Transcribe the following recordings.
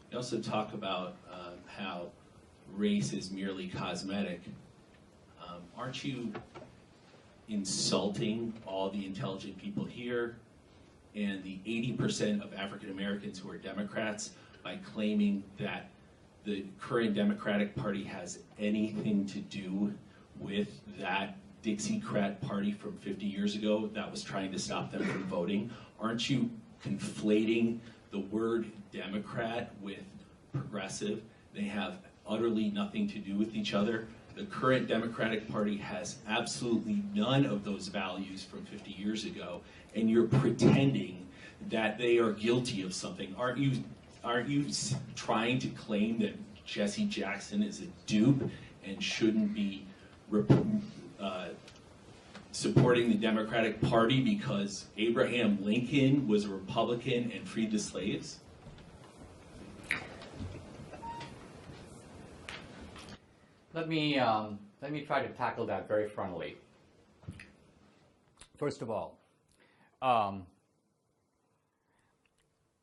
We also talk about how race is merely cosmetic. Aren't you insulting all the intelligent people here and the 80% of African Americans who are Democrats by claiming that the current Democratic Party has anything to do with that Dixiecrat party from 50 years ago that was trying to stop them from voting? Aren't you conflating the word Democrat with progressive? They have utterly nothing to do with each other. The current Democratic Party has absolutely none of those values from 50 years ago, and you're pretending that they are guilty of something. Aren't you trying to claim that Jesse Jackson is a dupe and shouldn't be supporting the Democratic Party because Abraham Lincoln was a Republican and freed the slaves? Let me try to tackle that very frontally. First of all,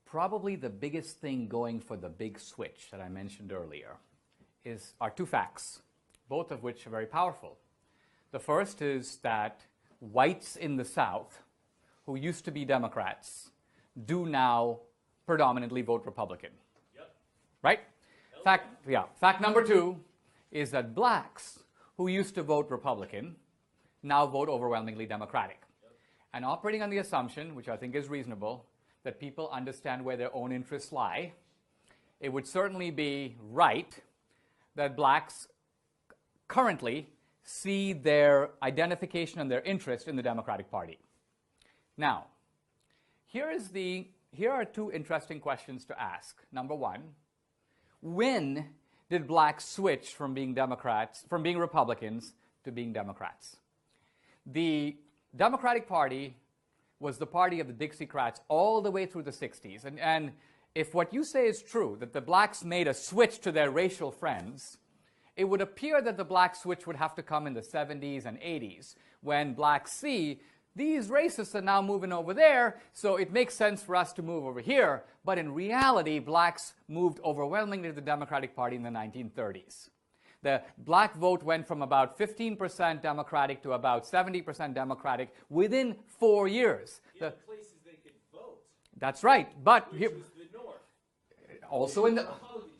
probably the biggest thing going for the big switch that I mentioned earlier are two facts, both of which are very powerful. The first is that whites in the South, who used to be Democrats, do now predominantly vote Republican. Yep. Right? Fact number two is that blacks who used to vote Republican now vote overwhelmingly Democratic. Yep. And operating on the assumption, which I think is reasonable, that people understand where their own interests lie, it would certainly be right that blacks currently see their identification and their interest in the Democratic Party. Now, here are two interesting questions to ask. Number one, when did blacks switch from being Republicans to being Democrats? The Democratic Party was the party of the Dixiecrats all the way through the 60s. And if what you say is true, that the blacks made a switch to their racial friends, it would appear that the black switch would have to come in the 70s and 80s, when blacks see these racists are now moving over there, so it makes sense for us to move over here. But in reality, blacks moved overwhelmingly to the Democratic Party in the 1930s. The black vote went from about 15% Democratic to about 70% Democratic within 4 years. The places they could vote. That's right, but which was the North. Also in the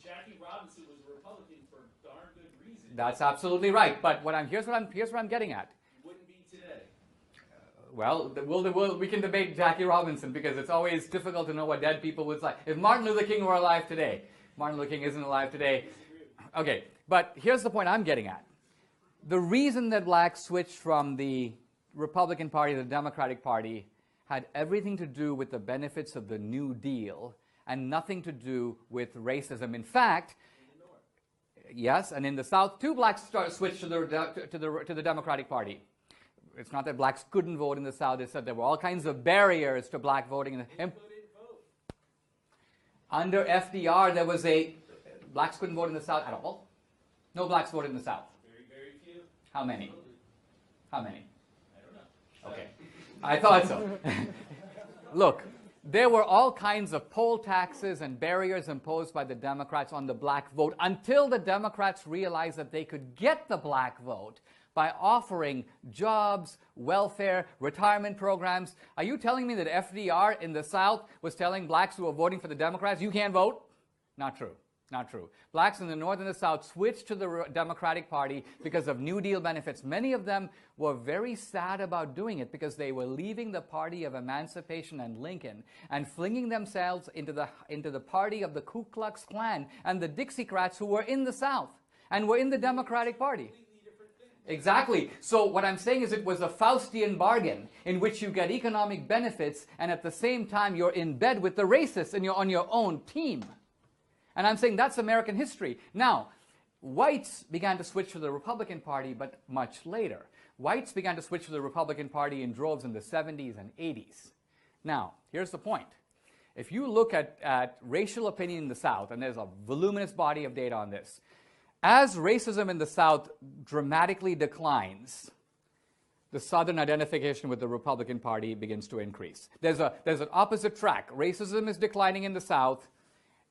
Jackie Robinson was a Republican for darn good reason. That's absolutely right. But here's what I'm getting at. Wouldn't be today. Well, we can debate Jackie Robinson because it's always difficult to know what dead people would say. If Martin Luther King were alive today, Martin Luther King isn't alive today. Okay, but here's the point I'm getting at. The reason that blacks switched from the Republican Party to the Democratic Party had everything to do with the benefits of the New Deal and nothing to do with racism. In fact, yes, and in the South, too, blacks switched to the Democratic Party. It's not that blacks couldn't vote in the South. It's that there were all kinds of barriers to black voting. Under FDR, there was blacks couldn't vote in the South at all. No blacks voted in the South. Very, very few. How many? How many? I don't know. Okay. I thought so. Look, there were all kinds of poll taxes and barriers imposed by the Democrats on the black vote until the Democrats realized that they could get the black vote by offering jobs, welfare, retirement programs. Are you telling me that FDR in the South was telling blacks who were voting for the Democrats, you can't vote? Not true. Not true. Blacks in the North and the South switched to the Democratic Party because of New Deal benefits. Many of them were very sad about doing it because they were leaving the party of emancipation and Lincoln and flinging themselves into the party of the Ku Klux Klan and the Dixiecrats who were in the South and were in the Democratic Party. Exactly. So what I'm saying is it was a Faustian bargain in which you get economic benefits and at the same time you're in bed with the racists and you're on your own team. And I'm saying that's American history. Now, whites began to switch to the Republican Party, but much later. Whites began to switch to the Republican Party in droves in the 70s and 80s. Now, here's the point. If you look at racial opinion in the South, and there's a voluminous body of data on this, as racism in the South dramatically declines, the Southern identification with the Republican Party begins to increase. There's an opposite track. Racism is declining in the South,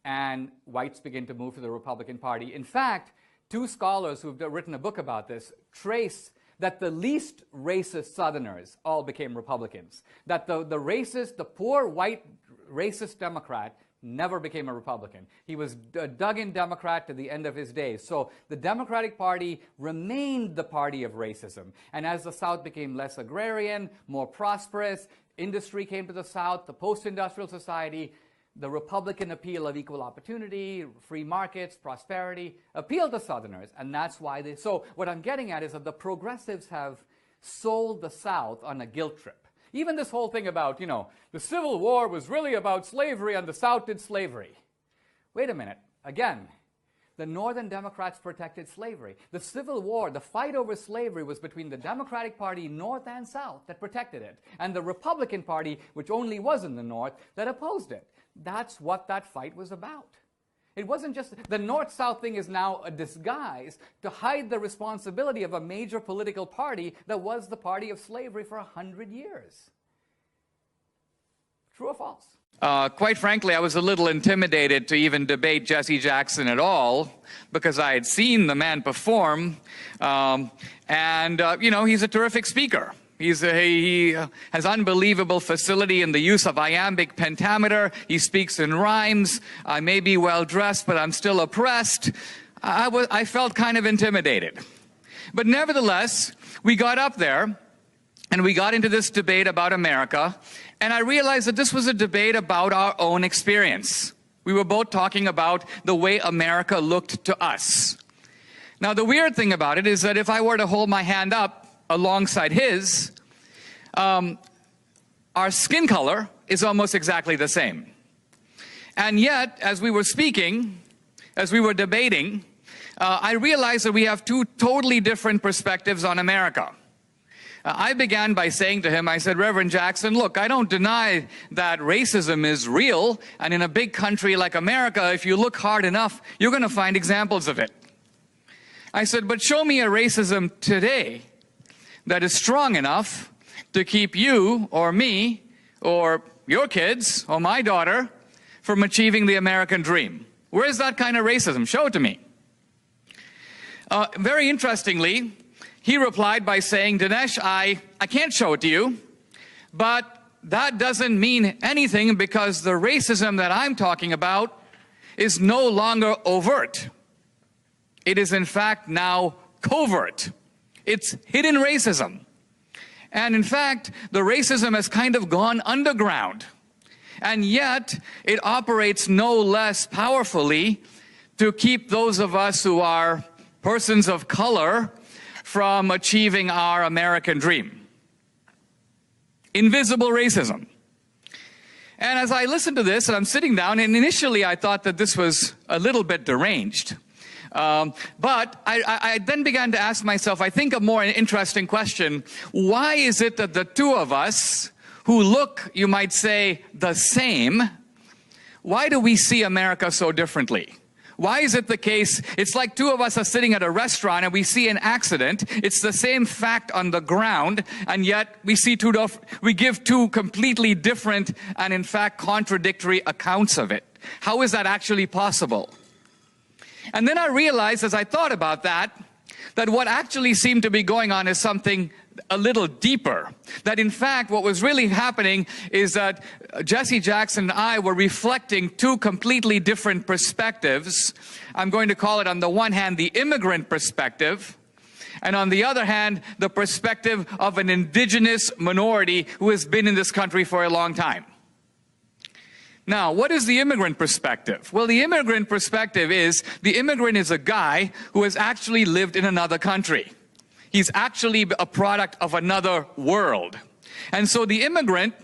and whites begin to move to the Republican Party. In fact, two scholars who've written a book about this trace that the least racist Southerners all became Republicans. That the racist, the poor white racist Democrat never became a Republican. He was a dug-in Democrat to the end of his days. So the Democratic Party remained the party of racism. And as the South became less agrarian, more prosperous, industry came to the South, the post-industrial society, the Republican appeal of equal opportunity, free markets, prosperity, appealed to Southerners. And that's why they... So what I'm getting at is that the progressives have sold the South on a guilt trip. Even this whole thing about, you know, the Civil War was really about slavery and the South did slavery. Wait a minute. Again, the Northern Democrats protected slavery. The Civil War, the fight over slavery was between the Democratic Party, North and South, that protected it, and the Republican Party, which only was in the North, that opposed it. That's what that fight was about. It wasn't just... The North-South thing is now a disguise to hide the responsibility of a major political party that was the party of slavery for 100 years. True or false? Quite frankly, I was a little intimidated to even debate Jesse Jackson at all because I had seen the man perform, you know, he's a terrific speaker. He has unbelievable facility in the use of iambic pentameter. He speaks in rhymes. I may be well dressed, but I'm still oppressed. I felt kind of intimidated. But nevertheless, we got up there and we got into this debate about America. And I realized that this was a debate about our own experience. We were both talking about the way America looked to us. Now, the weird thing about it is that if I were to hold my hand up alongside his, our skin color is almost exactly the same. And yet, as we were speaking, as we were debating, I realized that we have two totally different perspectives on America. I began by saying to him, I said, Reverend Jackson, look, I don't deny that racism is real, and in a big country like America, if you look hard enough, you're going to find examples of it. I said, but show me a racism today that is strong enough to keep you or me or your kids or my daughter from achieving the American dream. Where is that kind of racism? Show it to me. Very interestingly, he replied by saying, Dinesh, I can't show it to you, but that doesn't mean anything because the racism that I'm talking about is no longer overt. It is in fact now covert. It's hidden racism. And in fact, the racism has kind of gone underground. And yet, it operates no less powerfully to keep those of us who are persons of color from achieving our American dream. Invisible racism. And as I listened to this, and I'm sitting down, and initially I thought that this was a little bit deranged. But I then began to ask myself, I think, a more interesting question. Why is it that the two of us, who look, you might say, the same, why do we see America so differently? Why is it the case? It's like two of us are sitting at a restaurant and we see an accident. It's the same fact on the ground, and yet we give two completely different and, in fact, contradictory accounts of it. How is that actually possible? And then I realized, as I thought about that what actually seemed to be going on is something a little deeper. That in fact, what was really happening is that Jesse Jackson and I were reflecting two completely different perspectives. I'm going to call it, on the one hand, the immigrant perspective, and on the other hand, the perspective of an indigenous minority who has been in this country for a long time. Now, what is the immigrant perspective? Well, the immigrant perspective is, the immigrant is a guy who has actually lived in another country. He's actually a product of another world. And so the immigrant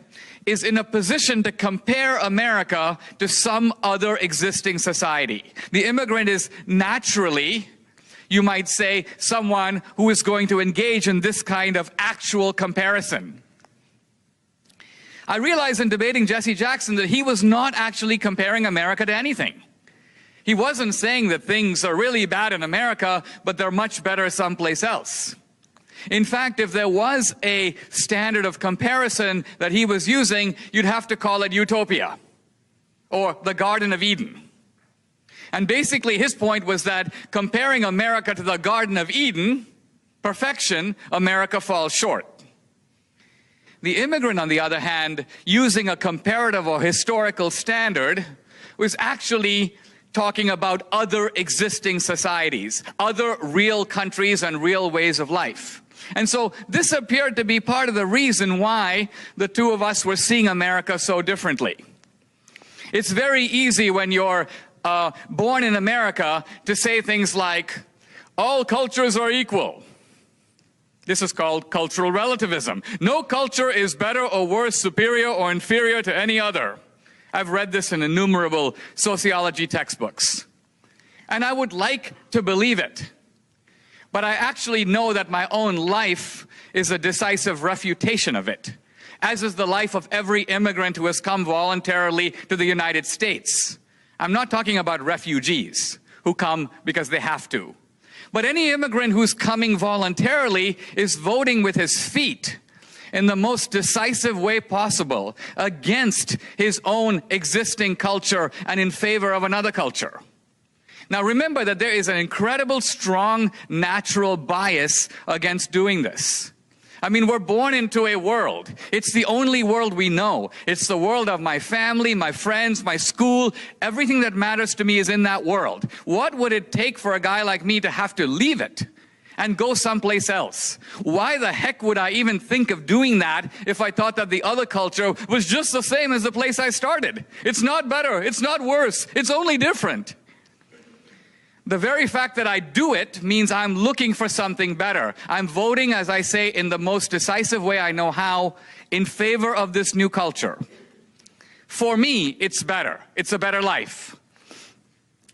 is in a position to compare America to some other existing society. The immigrant is naturally, you might say, someone who is going to engage in this kind of actual comparison. I realized in debating Jesse Jackson that he was not actually comparing America to anything. He wasn't saying that things are really bad in America, but they're much better someplace else. In fact, if there was a standard of comparison that he was using, you'd have to call it utopia or the Garden of Eden. And basically his point was that comparing America to the Garden of Eden, perfection, America falls short. The immigrant, on the other hand, using a comparative or historical standard, was actually talking about other existing societies, other real countries and real ways of life. And so this appeared to be part of the reason why the two of us were seeing America so differently. It's very easy when you're born in America to say things like, all cultures are equal. This is called cultural relativism. No culture is better or worse, superior or inferior to any other. I've read this in innumerable sociology textbooks. And I would like to believe it. But I actually know that my own life is a decisive refutation of it, as is the life of every immigrant who has come voluntarily to the United States. I'm not talking about refugees who come because they have to. But any immigrant who's coming voluntarily is voting with his feet in the most decisive way possible against his own existing culture and in favor of another culture. Now remember that there is an incredible, strong, natural bias against doing this. I mean, we're born into a world. It's the only world we know. It's the world of my family, my friends, my school. Everything that matters to me is in that world. What would it take for a guy like me to have to leave it and go someplace else? Why the heck would I even think of doing that if I thought that the other culture was just the same as the place I started? It's not better. It's not worse. It's only different. The very fact that I do it means I'm looking for something better. I'm voting, as I say, in the most decisive way I know how, in favor of this new culture. For me, it's better. It's a better life.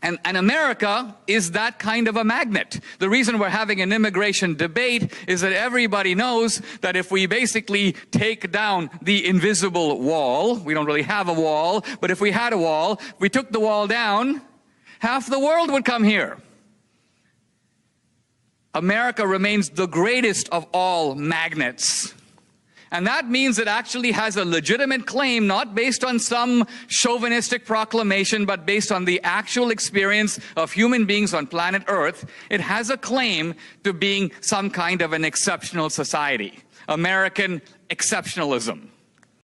And America is that kind of a magnet. The reason we're having an immigration debate is that everybody knows that if we basically take down the invisible wall, we don't really have a wall, but if we had a wall, if we took the wall down, half the world would come here. America remains the greatest of all magnets. And that means it actually has a legitimate claim, not based on some chauvinistic proclamation, but based on the actual experience of human beings on planet Earth. It has a claim to being some kind of an exceptional society. American exceptionalism.